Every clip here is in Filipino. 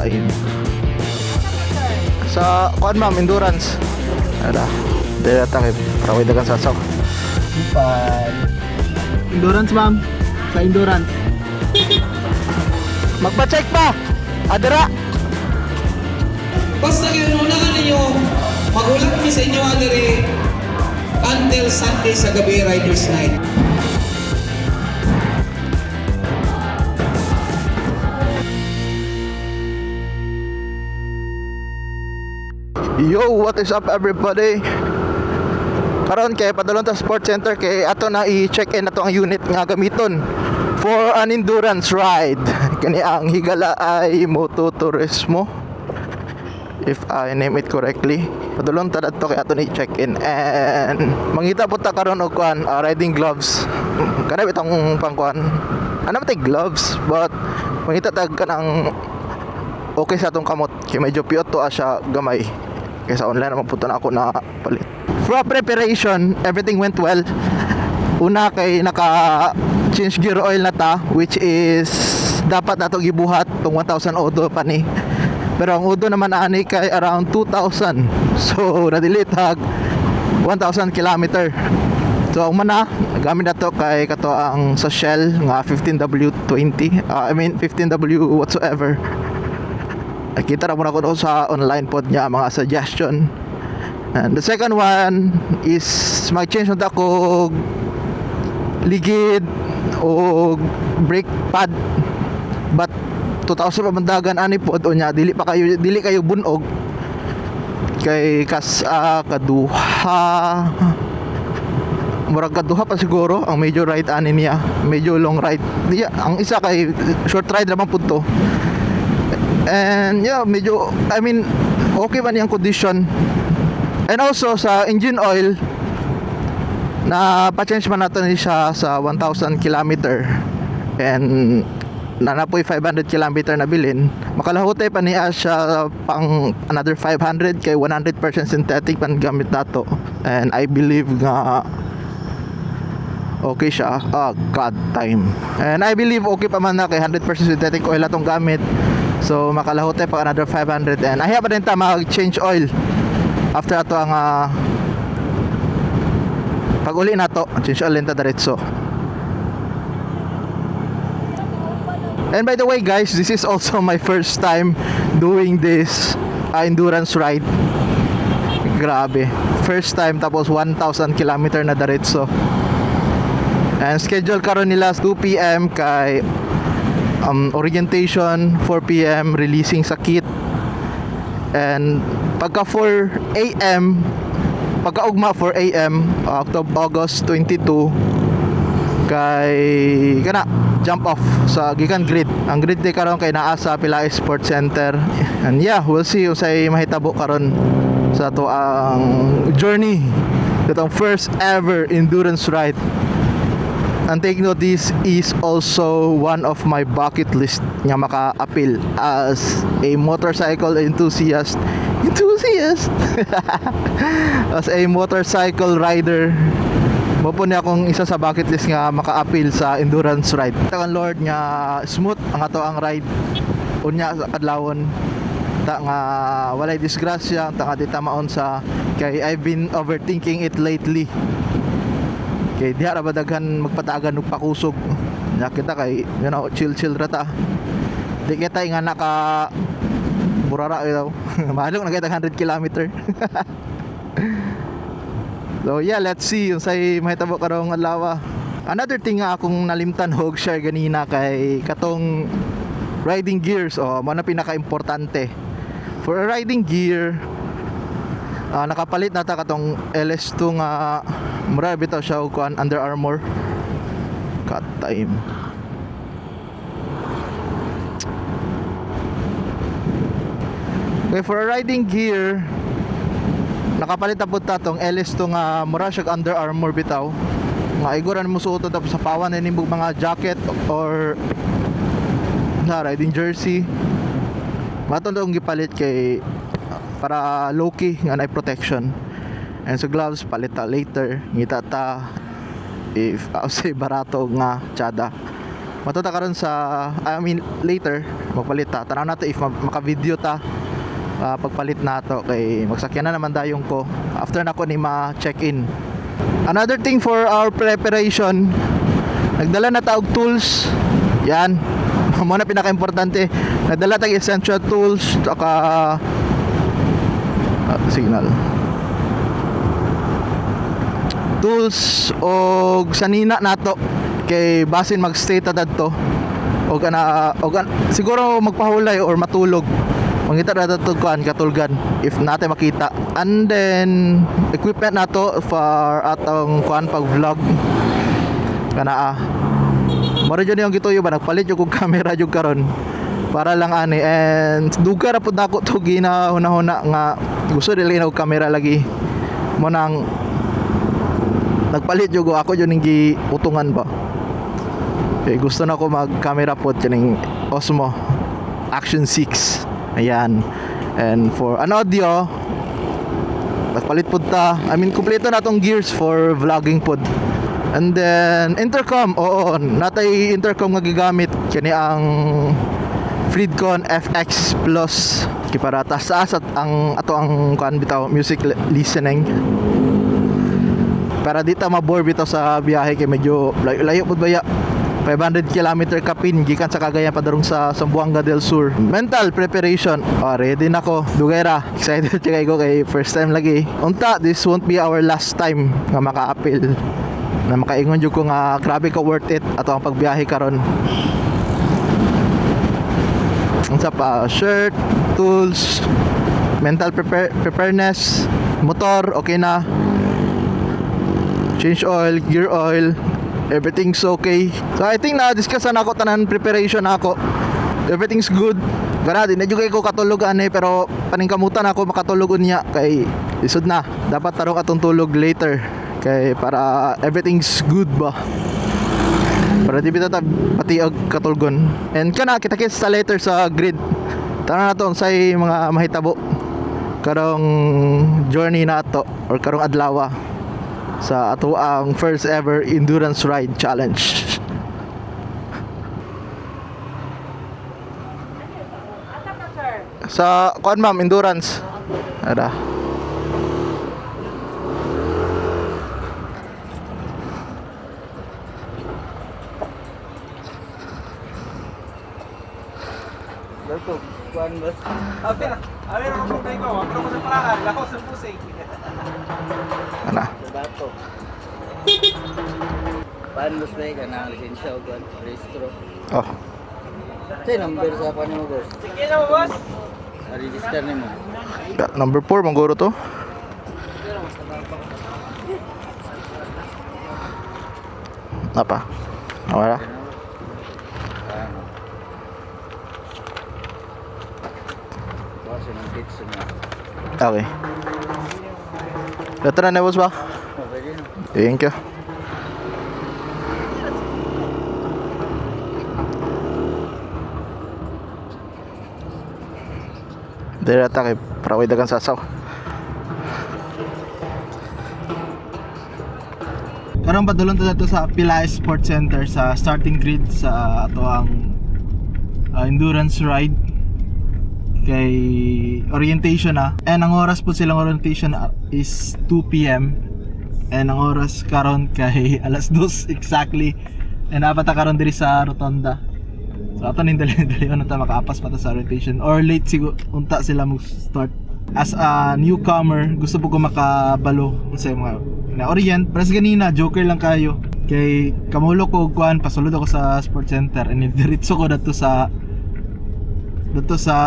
time. Sa kuan ma'am, endurance. Ada. Dili takip para way dagan sasaw. Endurance ma'am. Sa endurance. Magpa-check pa. Adara. Basta ginunahan ninyo, magulat kami sa inyo adere until Sunday sa gabi, Riders Night. Yo, what is up everybody? Karon kay padulong ta Sports Center kay ato na i-check in ato ang unit nga gamiton for an endurance ride. Kani ang higala ay Moto Turismo, if I name it correctly. Padulong ta dadto kay ato na i-check in and mangita po ta karon og kuan riding gloves. Kana bitong pangkuan. Ano matay gloves but mangita tag kanang okay sa atong kamot kay medyo piyot to siya gamay. Kaya sa online naman po na ako na palit. For preparation, everything went well. Una kay naka change gear oil na ta, which is dapat nato gibuhat tong 1,000 odo pa ni. Pero ang odo naman ani kay around 2,000. So nadili tag 1,000 kilometer. So ang mana gamit nato kay kato ang sa Shell nga 15W20. I mean 15W whatsoever. Kita na muna ko doon sa online pod niya mga suggestion. And the second one is mag-change na ako ligid o brake pad, but 2,000 pa mandagan ani pod o niya dili kayo bunog kay kaduha murag kaduha pa siguro ang major ride ani niya, medyo long ride niya. Ang isa kay short ride naman pud to. And yeah, medyo, I mean, okay man yung condition. And also sa engine oil, na pa-change man natin siya sa 1,000 kilometer. And nanapoy 500 kilometer na bilin. Makalahutay pa niya siya pang another 500 kay 100% synthetic pan gamit nato. And I believe nga okay siya. God time. And I believe okay pa man na kay 100% synthetic oil atong gamit. So makalahote pa another 500 and ayaw pa din ta mag-change oil after ato ang pag-uli na to change oil din ta diretso. And by the way guys, this is also my first time doing this endurance ride. Grabe, first time, tapos 1,000 kilometer na diretso. And schedule karon nila 2 PM kay orientation, 4 PM releasing sa kit, and pagka 4 AM pagkaugma 4 AM August 22 kay kana jump off sa gikan grid. Ang grid day karon kay naa sa Pilay Sports Center. And yeah, we'll see usay mahitabo karon sa to ang journey, itong first ever endurance ride. And take note, this is also one of my bucket list nga maka-appeal as a motorcycle enthusiast. As a motorcycle rider, mo po niya akong isa sa bucket list nga maka-appeal sa endurance ride. Tagan Lord nga smooth ang ato ang ride unya sa kadlawon, ta nga walay disgrasya, ta nga di tamaon sa kay I've been overthinking it lately. Kay diha ra ba daghan magpatagan og pakusog. Nya kita kay chill rata. Di kita nga naka burara daw. Mahalong na kita 100 kilometer. So yeah, let's see yung say mahitabo karong adlaw. Another thing nga akong nalimtan hog share ganina kay katong riding gears mo na pinaka-importante. For a riding gear, nakapalit na ta katong LS2 nga mura bitaw siya og kuan Under Armour. Cut time. Okay, for a riding gear, nakapalit na po ta tong LS2 nga mura siya Under Armour bitaw. Nga iguran mo suoton tapos sa pawan na nimog mga jacket or na riding jersey. Maton tong gipalit kay para low-key nga na protection. And so gloves palit ta later ngita ta if say barato nga tsada. Matuta karon sa later magpalit ta. Tanaw nato if maka-video ta. Pagpalit nato kay magsakyan na naman dayong ko after nako ni ma-check-in. Another thing for our preparation, nagdala na taog tools. Yan. Mo na pinaka-importante. Nagdala tag essential tools saka signal. Tools og sanina nato kay basin magstay ta dadto og siguro magpahulay or matulog mangita na dadto kuan katulgan if natin makita. And then equipment nato for atong kuan pag vlog kana mara jud yung gituyo ba nagpalit yung camera jud karon para lang ani. And duga ra pud nako to ginahuna nga gusto dili na og camera lagi mo nang nagpalit jud ako jud ning giutungan ba. Okay, gusto na ko mag-camera po kaning Osmo Action 6. Ayan. And for an audio, nagpalit po ta. I mean, kumpleto na tong gears for vlogging po. And then, intercom. Oo, natay intercom nga gigamit. Kani ang Freedcon FX Plus. Para taas at ang kuan bitaw music listening. Para di ta mabore bitaw sa biyahe kay medyo layo pud baya. 500 km kapin gikan sa Cagayan padarong sa Zamboanga del Sur. Mental preparation. Ready na ko. Dugay ra. Excited kay ko kay first time lagi. Unta, this won't be our last time nga maka-appeal. Na makaingon jud ko nga grabe ka worth it ato ang pagbiyahe karon. Unsa pa? Shirt, tools, mental preparedness, motor okay na. Change oil, gear oil, everything's okay. So I think na-discuss na ako tanan preparation ako. Everything's good. Kana di na jud kay ko katulog ani pero paningkamutan ako makatulog unya kay isod na. Dapat tarong atong tulog later kay para everything's good ba. Para di bita pati og katulgon. And kana kita-kits sa later sa grid. Tanan nato unsay mga mahitabo karong journey nato or karong adlaw sa ato ang first ever endurance ride challenge. Sa kuan ma'am endurance. Ada. Dato, kuan bas. Apil ako kay ko, ako mo sa parakan, ako sa pusay. Ana. Dato. Panlos na ka na lisensya o kuan, registro. Oh. Say number sa kuan mo boss. Sige na boss. Register nimo. Number 4 mangguro to. Apa? Awala. Okay. Dato na boss ba? Thank you. Dere ata kay para way dagan sasaw. Karong padulong ta dito sa Pilais Sports Center sa starting grid sa ato ang endurance ride kay orientation na. And ang oras po silang orientation is 2 PM. And ang oras karon kay alas 2 exactly. And dapat ta karon diri sa Rotonda. So ato ning dali-dali na ta makaapas pa ta sa orientation or late siguro unta sila mag-start. As a newcomer, gusto po ko makabalo sa mga na-orient. Pero ganina, joker lang kayo. Kay kamulo ko kuan pasulod ako sa sports center and diretso ko dito sa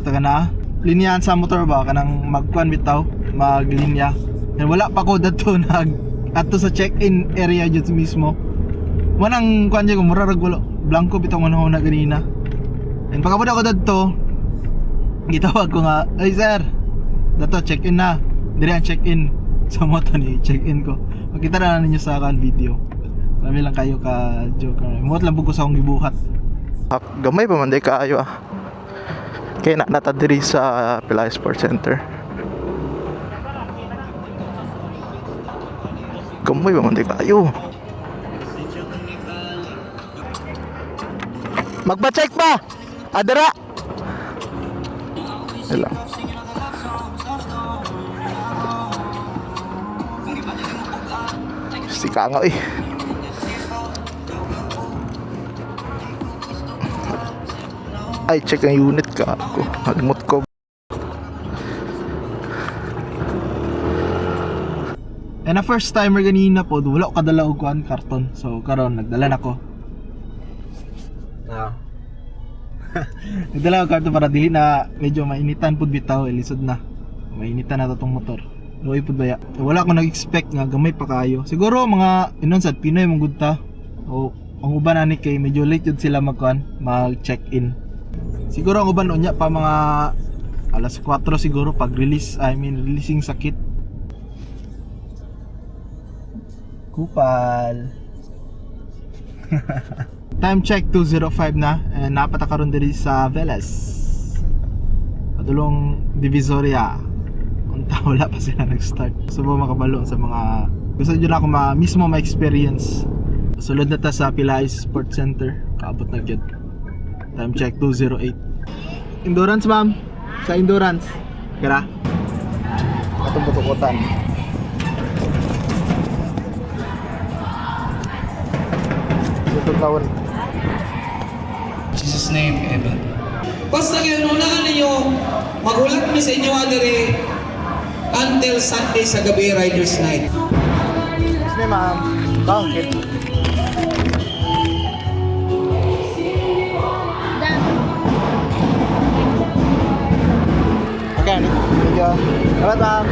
taga na linyahan sa motor ba kanang magkuan bitaw, maglinya. And wala pa ko dito ato sa check-in area jud mismo. Manang kuan jud ko murag wala blanco bitaw manahon na ganina. And pagkabot ako dito, gitawag ko nga, "Ay sir, dato check-in na." Dire ang check-in sa moto ni check-in ko. Makita na ninyo sa kan video. Kami lang kayo ka joker. Muot lang buko sa akong gibuhat. Gamay pa man day kaayo ah. Kaya nata diri sa Pilais Sports Center. Gamay pa man day kaayo. Magpa-check pa. Adara. Hello. Si Kango eh. Ay, check ang unit ka ako. Halimot ko. And na first timer ganina po, wala ko kadala og kuan karton. So karon nagdala na ko. Nagdala ko karton para dili na medyo mainitan pud bitaw, ilisod na. Mainitan na to tong motor. Luoy pud baya. Wala ko nag-expect nga gamay pa kaayo. Siguro mga inon sad Pinoy mong gud ta. O ang uban ani kay medyo late jud sila mag-check-in. Siguro ang uban unya pa mga alas 4 siguro pag releasing sa kit. Kupal. Time check 2:05 na and napata karon diri sa Velas. Padulong Divisoria. Unta wala pa sila nag-start. Subo makabalo sa mga gusto jud ako mismo ma-experience. Sulod na ta sa Pilais Sports Center. Kaabot na gyud. Time check 2:08. Endurance ma'am. Sa endurance. Kira. Atong butukotan. Taon. Jesus name, amen. Basta kayo nunaan ninyo, magulat mi sa inyo adere until Sunday sa gabi, Riders Night. Yes, ma'am. Bakit? Okay, ano? Salamat, ma'am.